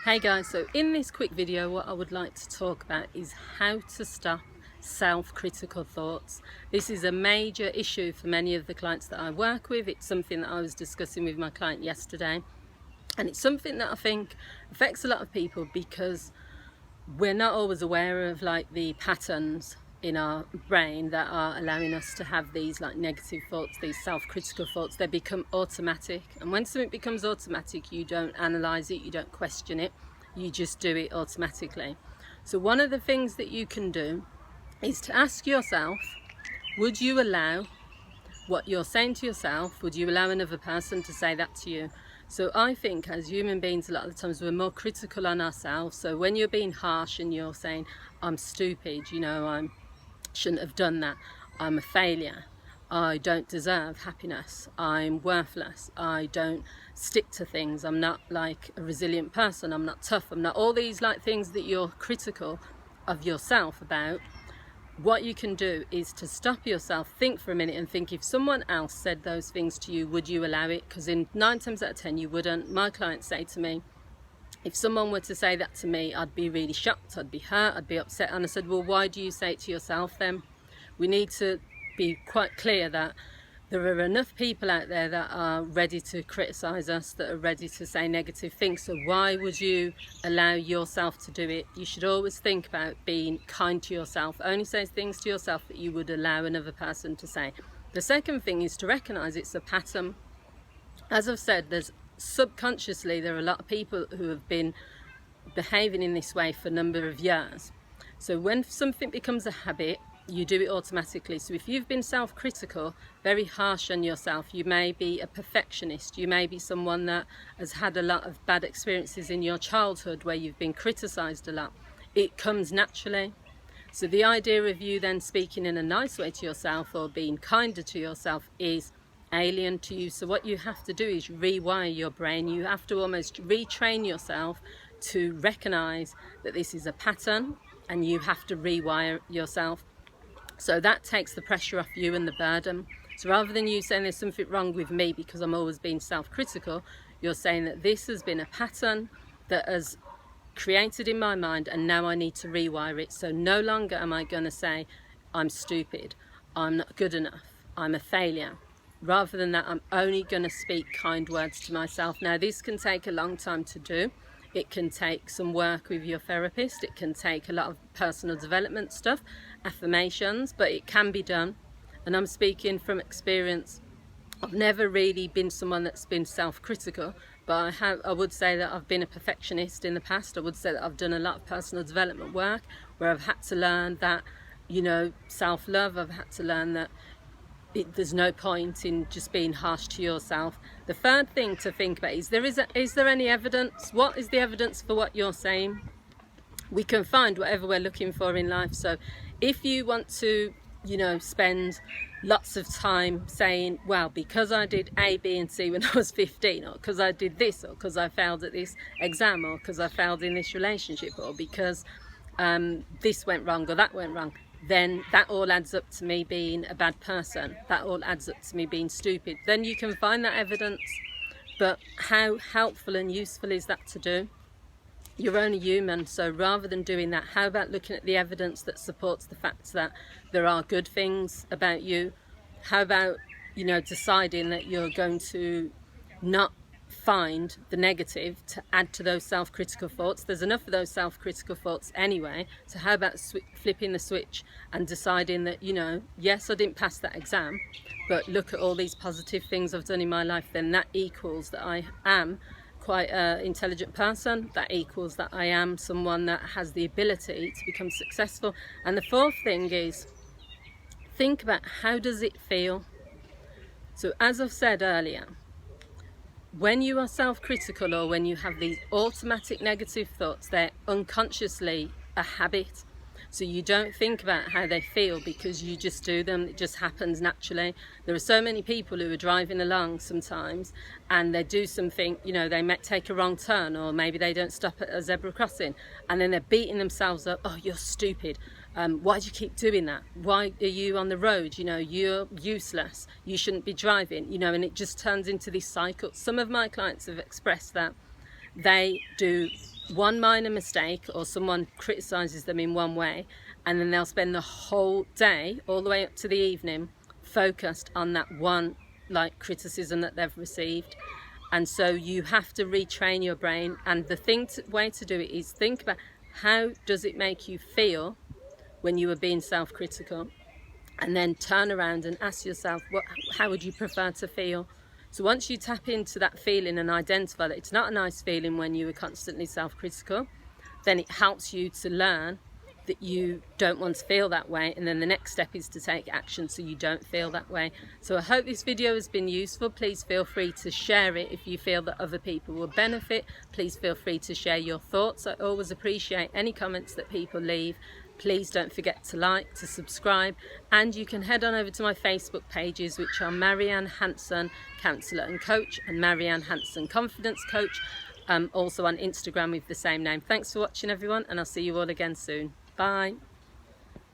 Hey guys, so in this quick video what I would like to talk about is how to stop self-critical thoughts. This is a major issue for many of the clients that I work with. It's something that I was discussing with my client yesterday, and it's something that I think affects a lot of people because we're not always aware of the patterns in our brain that are allowing us to have these negative thoughts, these self-critical thoughts. They become automatic, and when something becomes automatic, you don't analyze it, you don't question it, you just do it automatically. So one of the things that you can do is to ask yourself, would you allow what you're saying to yourself, would you allow another person to say that to you? So I think as human beings, a lot of the times we're more critical on ourselves. So when you're being harsh and you're saying, I'm stupid, I shouldn't have done that, I'm a failure, I don't deserve happiness, I'm worthless, I don't stick to things, I'm not a resilient person, I'm not tough, I'm not all these things that you're critical of yourself about. What you can do is to stop yourself, think for a minute and think, if someone else said those things to you, would you allow it? Because in 9 times out of 10 you wouldn't. My clients say to me, if someone were to say that to me, I'd be really shocked, I'd be hurt, I'd be upset. And I said, well, why do you say it to yourself then? We need to be quite clear that there are enough people out there that are ready to criticize us, that are ready to say negative things. So why would you allow yourself to do it? You should always think about being kind to yourself. Only say things to yourself that you would allow another person to say. The second thing is to recognize it's a pattern. As I've said, subconsciously there are a lot of people who have been behaving in this way for a number of years. So when something becomes a habit, you do it automatically. So if you've been self-critical, very harsh on yourself, you may be a perfectionist, you may be someone that has had a lot of bad experiences in your childhood where you've been criticized a lot, it comes naturally. So the idea of you then speaking in a nice way to yourself or being kinder to yourself is alien to you. So what you have to do is rewire your brain. You have to almost retrain yourself to recognize that this is a pattern, and you have to rewire yourself. So that takes the pressure off you and the burden. So rather than you saying there's something wrong with me because I'm always being self-critical, you're saying that this has been a pattern that has created in my mind, and now I need to rewire it. So no longer am I going to say I'm stupid, I'm not good enough, I'm a failure. Rather than that, I'm only going to speak kind words to myself. Now this can take a long time to do. It can take some work with your therapist, it can take a lot of personal development stuff, affirmations, but it can be done. And I'm speaking from experience. I've never really been someone that's been self-critical, but I would say that I've been a perfectionist in the past. I would say that I've done a lot of personal development work where I've had to learn that, self-love. I've had to learn that there's no point in just being harsh to yourself. The third thing to think about is there any evidence? What is the evidence for what you're saying? We can find whatever we're looking for in life. So if you want to, spend lots of time saying, well, because I did A, B and C when I was 15, or because I did this, or because I failed at this exam, or because I failed in this relationship, or because this went wrong or that went wrong, then that all adds up to me being a bad person. That all adds up to me being stupid. Then you can find that evidence, but how helpful and useful is that to do? You're only human, so rather than doing that, how about looking at the evidence that supports the fact that there are good things about you? How about, deciding that you're going to not find the negative to add to those self-critical thoughts? There's enough of those self-critical thoughts anyway, so how about flipping the switch and deciding that, yes, I didn't pass that exam, but look at all these positive things I've done in my life. Then that equals that I am quite an intelligent person, that equals that I am someone that has the ability to become successful. And the fourth thing is, think about, how does it feel? So as I've said earlier, when you are self-critical or when you have these automatic negative thoughts, they're unconsciously a habit. So you don't think about how they feel because you just do them. It just happens naturally. There are so many people who are driving along sometimes and they do something, they might take a wrong turn, or maybe they don't stop at a zebra crossing, and then they're beating themselves up. Oh, you're stupid. Why do you keep doing that? Why are you on the road? You're useless. You shouldn't be driving, and it just turns into this cycle. Some of my clients have expressed that they do one minor mistake or someone criticizes them in one way, and then they'll spend the whole day all the way up to the evening focused on that one criticism that they've received. And so you have to retrain your brain, and the way to do it is think about how does it make you feel when you are being self-critical, and then turn around and ask yourself, how would you prefer to feel? So once you tap into that feeling and identify that it's not a nice feeling when you are constantly self-critical, then it helps you to learn that you don't want to feel that way, and then the next step is to take action so you don't feel that way. So I hope this video has been useful. Please feel free to share it if you feel that other people will benefit. Please feel free to share your thoughts. I always appreciate any comments that people leave. Please don't forget to like, to subscribe, and you can head on over to my Facebook pages, which are Marianne Hanson Counsellor and Coach and Marianne Hanson Confidence Coach, also on Instagram with the same name. Thanks for watching everyone, and I'll see you all again soon. Bye.